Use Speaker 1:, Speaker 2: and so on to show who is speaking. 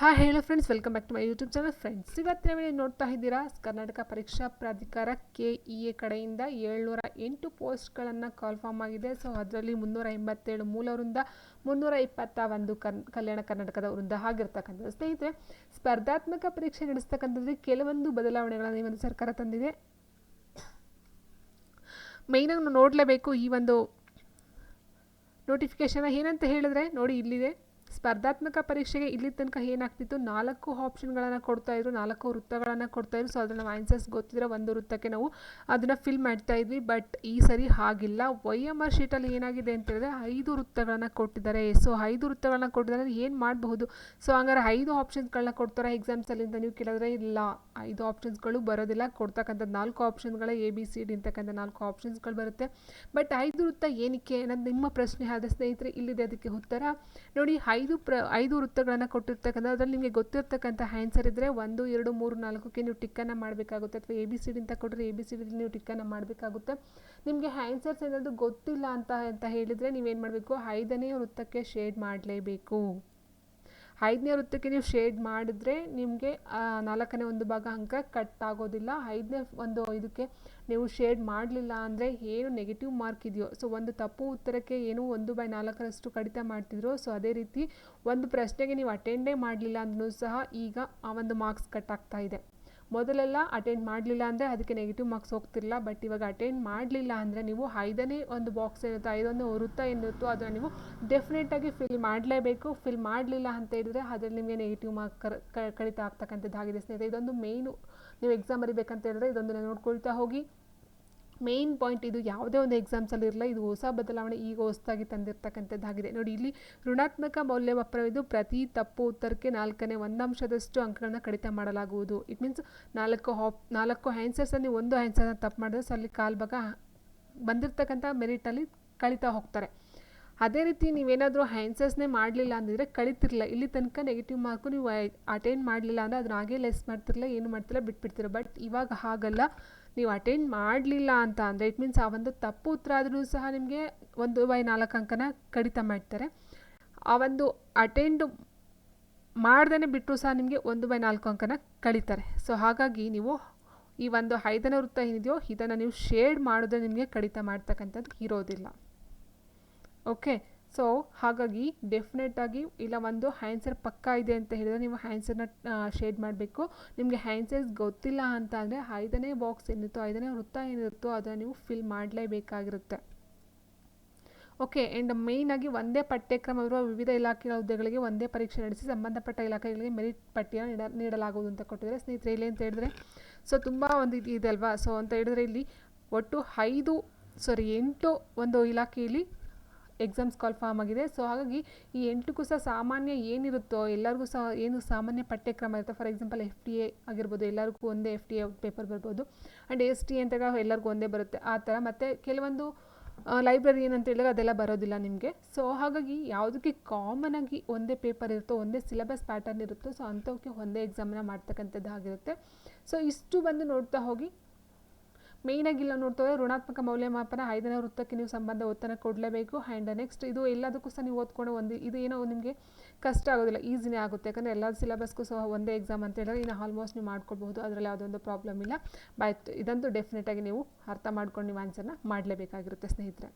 Speaker 1: Hi hello friends, welcome back to my YouTube channel. Friends, ಇವತ್ತಿನ video ನೋಡ್ತಾ ಇದ್ದೀರಾ, ಕರ್ನಾಟಕ ಪರೀಕ್ಷಾ ಪ್ರಾಧಿಕಾರ KEA ಕಡೆಯಿಂದ 708 ಪೋಸ್ಟ್ಗಳನ್ನು ಕಾಲ್ಫಾರ್ಮ್ ಆಗಿದೆ. ಸೊ ಅದರಲ್ಲಿ 387 ಮೂಲ ವೃಂದ, 321 ಕಲ್ಯಾಣ ಕರ್ನಾಟಕದ ವೃಂದ ಆಗಿರ್ತಕ್ಕಂಥದ್ದು. ಸ್ನೇಹಿತರೆ, ಸ್ಪರ್ಧಾತ್ಮಕ ಪರೀಕ್ಷೆ ನಡೆಸ್ತಕ್ಕಂಥದ್ದು ಕೆಲವೊಂದು ಬದಲಾವಣೆಗಳನ್ನು ಈ ಒಂದು ಸರ್ಕಾರ ತಂದಿದೆ. ಮೇಯ್ನಾಗಿ ನಾವು ನೋಡಲೇಬೇಕು ಈ ಒಂದು ನೋಟಿಫಿಕೇಶನ್. ಏನಂತ ಹೇಳಿದ್ರೆ ನೋಡಿ, ಇಲ್ಲಿದೆ ಸ್ಪರ್ಧಾತ್ಮಕ ಪರೀಕ್ಷೆಗೆ ಇಲ್ಲಿ ತನಕ ಏನಾಗ್ತಿತ್ತು, 4 ಆಪ್ಷನ್ಗಳನ್ನು ಕೊಡ್ತಾಯಿದ್ರು, 4 ವೃತ್ತಗಳನ್ನು ಕೊಡ್ತಾಯಿದ್ರು. ಸೊ ಅದನ್ನು ನಾವು ಆನ್ಸರ್ಸ್ ಗೊತ್ತಿದ್ರೆ ಒಂದು ವೃತ್ತಕ್ಕೆ ನಾವು ಅದನ್ನು ಫಿಲ್ ಮಾಡ್ತಾ ಇದ್ವಿ. ಬಟ್ ಈ ಸರಿ ಹಾಗಿಲ್ಲ. OMR ಶೀಟಲ್ಲಿ ಏನಾಗಿದೆ ಅಂತ ಹೇಳಿದ್ರೆ 5 ವೃತ್ತಗಳನ್ನು ಕೊಟ್ಟಿದ್ದಾರೆ. ಸೊ 5 ವೃತ್ತಗಳನ್ನ ಕೊಟ್ಟಿದ್ದಾರೆ, ಏನು ಮಾಡಬಹುದು? ಸೊ ಹಂಗಾರೆ 5 ಆಪ್ಷನ್ಸ್ಗಳನ್ನ ಕೊಡ್ತಾರೆ ಎಕ್ಸಾಮ್ಸಲ್ಲಿ ಅಂತ ನೀವು ಕೇಳಿದ್ರೆ, ಇಲ್ಲ, 5 ಆಪ್ಷನ್ಸ್ಗಳು ಬರೋದಿಲ್ಲ. ಕೊಡ್ತಕ್ಕಂಥದ್ದು 4 ಆಪ್ಷನ್ಗಳೇ ABCD ಅಂತಕ್ಕಂಥ 4 ಆಪ್ಷನ್ಸ್ಗಳು ಬರುತ್ತೆ. ಬಟ್ 5 ವೃತ್ತ ಏನಕ್ಕೆ ಅನ್ನೋದು ನಿಮ್ಮ ಪ್ರಶ್ನೆ ಆದ ಸ್ನೇಹಿತರೆ, ಇಲ್ಲಿದೆ ಅದಕ್ಕೆ ಉತ್ತರ. ನೋಡಿ, 5 ವೃತ್ತಗಳನ್ನು ಕೊಟ್ಟಿರ್ತಕ್ಕಂಥ ಅದರಲ್ಲಿ ನಿಮಗೆ ಗೊತ್ತಿರ್ತಕ್ಕಂಥ ಆನ್ಸರ್ ಇದ್ದರೆ 1, 2, 3, 4ಕ್ಕೆ ನೀವು ಟಿಕ್ಕನ್ನು ಮಾಡಬೇಕಾಗುತ್ತೆ. ಅಥವಾ ABCD ಅಂತ ಕೊಟ್ಟರೆ ABCD ನೀವು ಟಿಕ್ಕನ್ನು ಮಾಡಬೇಕಾಗುತ್ತೆ. ನಿಮಗೆ ಆನ್ಸರ್ಸ್ ಏನಾದರೂ ಗೊತ್ತಿಲ್ಲ ಅಂತ ಹೇಳಿದರೆ ನೀವೇನು ಮಾಡಬೇಕು, 5ನೇ ವೃತ್ತಕ್ಕೆ ಶೇಡ್ ಮಾಡಲೇಬೇಕು. 5ನೇ ವೃತ್ತಕ್ಕೆ ನೀವು ಶೇಡ್ ಮಾಡಿದ್ರೆ ನಿಮಗೆ 4ನೇ ಒಂದು ಭಾಗ ಅಂಕ ಕಟ್ ಆಗೋದಿಲ್ಲ. 5ನೇ ಒಂದು ಇದಕ್ಕೆ ನೀವು ಶೇಡ್ ಮಾಡಲಿಲ್ಲ ಅಂದರೆ ಏನು ನೆಗೆಟಿವ್ ಮಾರ್ಕ್ ಇದೆಯೋ, ಸೊ ಒಂದು ತಪ್ಪು ಉತ್ತರಕ್ಕೆ ಏನು 1/4 ಕಡಿತ ಮಾಡ್ತಿದ್ರು. ಸೊ ಅದೇ ರೀತಿ ಒಂದು ಪ್ರಶ್ನೆಗೆ ನೀವು ಅಟೆಂಡೇ ಮಾಡಲಿಲ್ಲ ಅಂದ್ರೂ ಸಹ ಈಗ ಆ ಒಂದು ಮಾರ್ಕ್ಸ್ ಕಟ್ ಆಗ್ತಾ ಇದೆ. ಮೊದಲೆಲ್ಲ ಅಟೆಂಡ್ ಮಾಡಲಿಲ್ಲ ಅಂದರೆ ಅದಕ್ಕೆ ನೆಗೆಟಿವ್ ಮಾರ್ಕ್ಸ್ ಹೋಗ್ತಿರಲಿಲ್ಲ. ಬಟ್ ಇವಾಗ ಅಟೆಂಡ್ ಮಾಡಲಿಲ್ಲ ಅಂದರೆ ನೀವು 5ನೇ ಒಂದು ಬಾಕ್ಸ್ ಏನಿರುತ್ತೋ, 5ನೇ ವೃತ್ತ ಏನಿರುತ್ತೋ ಅದನ್ನು ನೀವು ಡೆಫಿನೆಟಾಗಿ ಫಿಲ್ ಮಾಡಲೇಬೇಕು. ಫಿಲ್ ಮಾಡಲಿಲ್ಲ ಅಂತ ಹೇಳಿದರೆ ಅದರಲ್ಲಿ ನಿಮಗೆ ನೆಗೆಟಿವ್ ಮಾರ್ಕ್ ಕಡಿತ ಆಗ್ತಕ್ಕಂಥದ್ದಾಗಿದೆ ಸ್ನೇಹಿತರೆ. ಇದೊಂದು ಮೇಯ್ನು, ನೀವು ಎಕ್ಸಾಮ್ ಬರೀಬೇಕಂತ ಹೇಳಿದ್ರೆ ಇದೊಂದನ್ನು ನೋಡ್ಕೊಳ್ತಾ ಹೋಗಿ. ಮೇನ್ ಪಾಯಿಂಟ್ ಇದು, ಯಾವುದೇ ಒಂದು ಎಕ್ಸಾಮ್ಸಲ್ಲಿ ಇರಲ್ಲ, ಇದು ಹೊಸ ಬದಲಾವಣೆ, ಈಗ ಹೊಸದಾಗಿ ತಂದಿರ್ತಕ್ಕಂಥದ್ದಾಗಿದೆ. ನೋಡಿ, ಇಲ್ಲಿ ಋಣಾತ್ಮಕ ಮೌಲ್ಯಮಾಪನವಿದ್ದು ಪ್ರತಿ ತಪ್ಪು ಉತ್ತರಕ್ಕೆ 4ನೇ 1 ಅಂಶದಷ್ಟು ಅಂಕಗಳನ್ನು ಕಡಿತ ಮಾಡಲಾಗುವುದು. ಇಟ್ ಮೀನ್ಸ್ 4 ಆನ್ಸರ್ಸಲ್ಲಿ ಒಂದು ಆನ್ಸರ್ನ ತಪ್ಪು ಮಾಡಿದ್ರೆ ಸೊ ಅಲ್ಲಿ ಕಾಲು ಭಾಗ ಬಂದಿರತಕ್ಕಂಥ ಮೆರಿಟಲ್ಲಿ ಕಳೀತಾ ಹೋಗ್ತಾರೆ. ಅದೇ ರೀತಿ ನೀವೇನಾದರೂ ಆನ್ಸರ್ಸ್ನೇ ಮಾಡಲಿಲ್ಲ ಅಂದಿದ್ರೆ ಕಳಿತಿರಲಿಲ್ಲ. ಇಲ್ಲಿ ತನಕ ನೆಗೆಟಿವ್ ಮಾರ್ಕು ನೀವು ಅಟೆಂಡ್ ಮಾಡಲಿಲ್ಲ ಅಂದರೆ ಅದನ್ನ ಹಾಗೆ ಲೆಸ್ ಮಾಡ್ತಿರಲಿಲ್ಲ, ಏನು ಮಾಡ್ತಿಲ್ಲ, ಬಿಟ್ಬಿಡ್ತೀರ. ಬಟ್ ಇವಾಗ ಹಾಗಲ್ಲ, ನೀವು ಅಟೆಂಡ್ ಮಾಡಲಿಲ್ಲ ಅಂತ ಅಂದರೆ ಇಟ್ ಮೀನ್ಸ್ ಆ ಒಂದು ತಪ್ಪು ಉತ್ತರ ಆದ್ರೂ ಸಹ ನಿಮಗೆ 1/4 ಅಂಕನ ಕಡಿತ ಮಾಡ್ತಾರೆ. ಆ ಒಂದು ಅಟೆಂಡ್ ಮಾಡ್ದೇ ಬಿಟ್ಟರು ಸಹ ನಿಮಗೆ 1/4 ಅಂಕನ ಕಳೀತಾರೆ. ಸೊ ಹಾಗಾಗಿ ನೀವು ಈ ಒಂದು 5ನೇ ವೃತ್ತ ಏನಿದೆಯೋ ಇದನ್ನು ನೀವು ಶೇಡ್ ಮಾಡಿದ್ರೆ ನಿಮಗೆ ಕಡಿತ ಮಾಡ್ತಕ್ಕಂಥದ್ದು ಇರೋದಿಲ್ಲ. ಓಕೆ, ಸೊ ಹಾಗಾಗಿ ಡೆಫಿನೆಟಾಗಿ ಇಲ್ಲ ಒಂದು ಆನ್ಸರ್ ಪಕ್ಕಾ ಇದೆ ಅಂತ ಹೇಳಿದರೆ ನೀವು ಆನ್ಸರ್ನ ಶೇಡ್ ಮಾಡಬೇಕು. ನಿಮಗೆ ಆನ್ಸರ್ಸ್ ಗೊತ್ತಿಲ್ಲ ಅಂತ ಅಂದರೆ 5ನೇ ಬಾಕ್ಸ್ ಏನಿರುತ್ತೋ, 5ನೇ ವೃತ್ತ ಏನಿರುತ್ತೋ ಅದನ್ನು ನೀವು ಫಿಲ್ ಮಾಡಲೇಬೇಕಾಗಿರುತ್ತೆ. ಓಕೆ, ಆ್ಯಂಡ್ ಮೇಯ್ನಾಗಿ ಒಂದೇ ಪಠ್ಯಕ್ರಮ ಇರುವ ವಿವಿಧ ಇಲಾಖೆಗಳ ಹುದ್ದೆಗಳಿಗೆ ಒಂದೇ ಪರೀಕ್ಷೆ ನಡೆಸಿ ಸಂಬಂಧಪಟ್ಟ ಇಲಾಖೆಗಳಿಗೆ ಮೆರಿಟ್ ಪಟ್ಟಿಯನ್ನು ನೀಡಲಾಗುವುದು ಅಂತ ಕೊಟ್ಟಿದ್ದಾರೆ ಸ್ನೇಹಿತರೆ. ಇಲ್ಲಿ ಅಂತ ಹೇಳಿದ್ರೆ ಸೊ ತುಂಬ ಒಂದು ಇದೆ ಅಲ್ವಾ. ಸೊ ಅಂತ ಹೇಳಿದ್ರೆ ಇಲ್ಲಿ ಒಟ್ಟು 8 ಒಂದು ಇಲಾಖೆಯಲ್ಲಿ ಎಕ್ಸಾಮ್ಸ್ ಕಾಲ್ಫಾರ್ಮ್ ಆಗಿದೆ. ಸೊ ಹಾಗಾಗಿ ಈ 8ಕ್ಕೂ ಸಹ ಸಾಮಾನ್ಯ ಏನಿರುತ್ತೋ ಎಲ್ಲರಿಗೂ ಸಹ ಏನು ಸಾಮಾನ್ಯ ಪಠ್ಯಕ್ರಮ ಇರುತ್ತೆ. ಫಾರ್ ಎಕ್ಸಾಂಪಲ್ FTA ಆಗಿರ್ಬೋದು, ಎಲ್ಲರಿಗೂ ಒಂದೇ FTA ಪೇಪರ್ ಬರ್ಬೋದು. ಆ್ಯಂಡ್ ST ಅಂತ ಎಲ್ಲರಿಗೂ ಒಂದೇ ಬರುತ್ತೆ ಆ ಥರ. ಮತ್ತು ಕೆಲವೊಂದು ಲೈಬ್ರರಿ ಏನಂತ ಹೇಳಿದ್ರೆ ಅದೆಲ್ಲ ಬರೋದಿಲ್ಲ ನಿಮಗೆ. ಸೊ ಹಾಗಾಗಿ ಯಾವುದಕ್ಕೆ ಕಾಮನ್ ಆಗಿ ಒಂದೇ ಪೇಪರ್ ಇರುತ್ತೋ, ಒಂದೇ ಸಿಲೆಬಸ್ ಪ್ಯಾಟರ್ನ್ ಇರುತ್ತೋ, ಸೊ ಅಂಥವಕ್ಕೆ ಒಂದೇ ಎಕ್ಸಾಮನ್ನ ಮಾಡ್ತಕ್ಕಂಥದ್ದಾಗಿರುತ್ತೆ. ಸೊ ಇಷ್ಟು ಬಂದು ನೋಡ್ತಾ ಹೋಗಿ. ಮೇಯ್ನಾಗಿ ಇಲ್ಲ ನೋಡ್ತಾ ಹೋದರೆ ಋಣಾತ್ಮಕ ಮೌಲ್ಯಮಾಪನ 5ನೇ ವೃತ್ತಕ್ಕೆ ನೀವು ಸಂಬಂಧ ಒತ್ತನ್ನು ಕೊಡಲೇಬೇಕು. ಆ್ಯಂಡ್ ನೆಕ್ಸ್ಟ್ ಇದು ಎಲ್ಲದಕ್ಕೂ ಸಹ ನೀವು ಓದ್ಕೊಂಡು ಇದು ಏನೋ ನಿಮಗೆ ಕಷ್ಟ ಆಗೋದಿಲ್ಲ, ಈಸಿನೇ ಆಗುತ್ತೆ. ಯಾಕಂದರೆ ಎಲ್ಲ ಸಿಲೆಬಸ್ಗೂ ಸಹ ಒಂದೇ ಎಕ್ಸಾಮ್ ಅಂತ ಹೇಳಿದ್ರೆ ಇನ್ನು ಆಲ್ಮೋಸ್ಟ್ ನೀವು ಮಾಡ್ಕೊಳ್ಬಹುದು, ಅದರಲ್ಲಿ ಯಾವುದೊಂದು ಪ್ರಾಬ್ಲಮ್ ಇಲ್ಲ. ಬಟ್ ಇದಂತೂ ಡೆಫಿನೆಟಾಗಿ ನೀವು ಅರ್ಥ ಮಾಡ್ಕೊಂಡು ನೀವು ಆನ್ಸರ್ನ ಮಾಡಲೇಬೇಕಾಗಿರುತ್ತೆ ಸ್ನೇಹಿತರೆ.